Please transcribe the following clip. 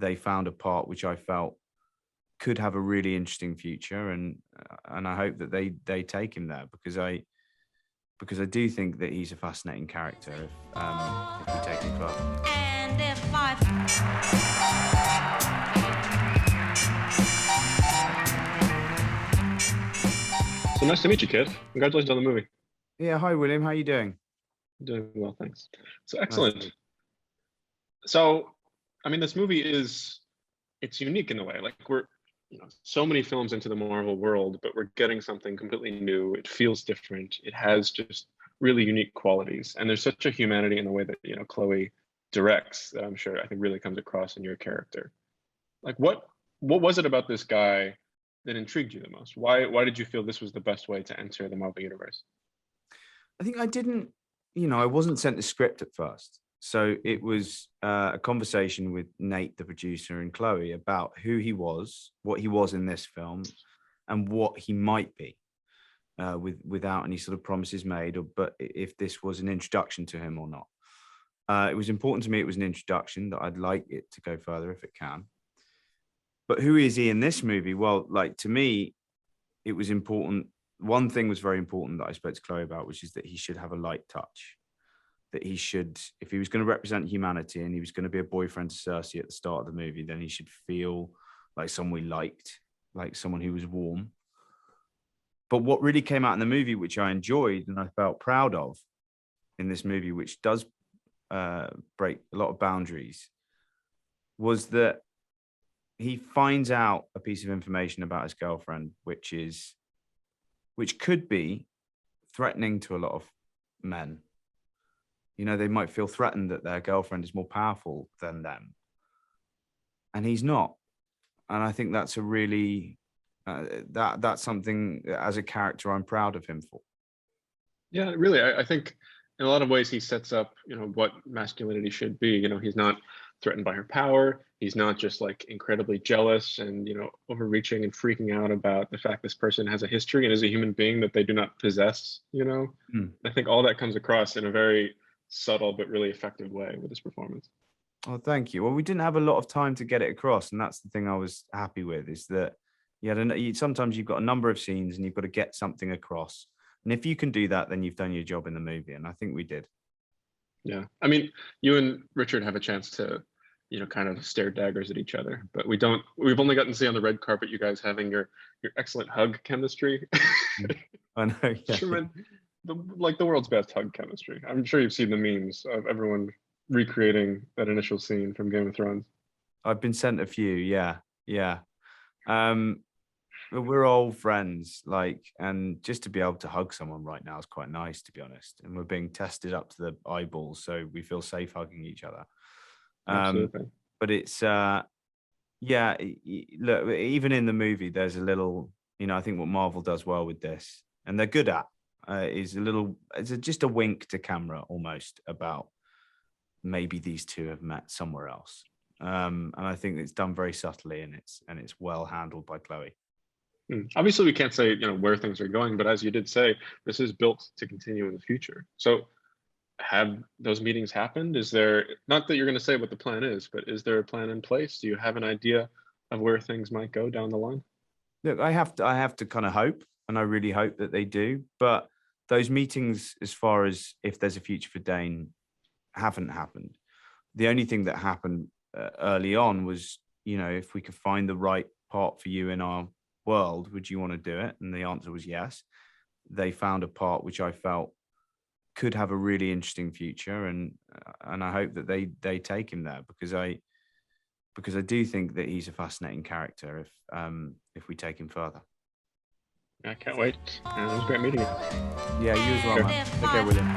they found a part which I felt could have a really interesting future, and I hope that they take him there, because I do think that he's a fascinating character if we take him further. And if I... So nice to meet you, Kit. Congratulations on the movie. Yeah, hi William, how you doing? Doing well, thanks. So Nice excellent. to meet So, I mean, this movie it's unique in a way. Like we're, so many films into the Marvel world, but we're getting something completely new. It feels different. It has just really unique qualities, and there's such a humanity in the way that Chloe directs that I think really comes across in your character. Like, what was it about this guy that intrigued you the most? Why did you feel this was the best way to enter the Marvel universe? I think I didn't, I wasn't sent the script at first. So it was a conversation with Nate, the producer, and Chloe about who he was, what he was in this film, and what he might be, without any sort of promises made, but if this was an introduction to him or not. It was important to me it was an introduction, that I'd like it to go further if it can. But who is he in this movie? Well, like, to me, it was important. One thing was very important that I spoke to Chloe about, which is that he should have a light touch. That he should, if he was going to represent humanity and he was going to be a boyfriend to Cersei at the start of the movie, then he should feel like someone we liked, like someone who was warm. But what really came out in the movie, which I enjoyed and I felt proud of in this movie, which does break a lot of boundaries, was that he finds out a piece of information about his girlfriend, which could be threatening to a lot of men. They might feel threatened that their girlfriend is more powerful than them. And he's not. And I think that's a really, that's something as a character I'm proud of him for. Yeah, really. I think in a lot of ways he sets up, what masculinity should be. He's not threatened by her power. He's not just like incredibly jealous and, overreaching and freaking out about the fact this person has a history and is a human being that they do not possess, I think all that comes across in a very subtle but really effective way with his performance. Oh, thank you. Well, we didn't have a lot of time to get it across, and that's the thing I was happy with, is that sometimes you've got a number of scenes and you've got to get something across, and if you can do that, then you've done your job in the movie, and I think we did. Yeah, I mean, you and Richard have a chance to kind of stare daggers at each other, but we've only gotten to see on the red carpet you guys having your excellent hug chemistry. I know, yeah. The world's best hug chemistry. I'm sure you've seen the memes of everyone recreating that initial scene from Game of Thrones. I've been sent a few, yeah. But we're old friends, and just to be able to hug someone right now is quite nice, to be honest. And we're being tested up to the eyeballs, so we feel safe hugging each other. Absolutely. But it's look, even in the movie, there's a little, I think what Marvel does well with this, and they're good at, is just a wink to camera almost about maybe these two have met somewhere else. And I think it's done very subtly, and it's well handled by Chloe. Obviously, we can't say where things are going, but as you did say, this is built to continue in the future. So, have those meetings happened? Is there, not that you're going to say what the plan is, but is there a plan in place? Do you have an idea of where things might go down the line? Look, I have to kind of hope, and I really hope that they do. But those meetings, as far as if there's a future for Dane, haven't happened. The only thing that happened early on was, if we could find the right part for you in our world, would you want to do it? And the answer was yes. They found a part which I felt could have a really interesting future, and I hope that they take him there, because I do think that he's a fascinating character if we take him further. I can't wait. It was great meeting you. Yeah, you as well, man. Take care, William.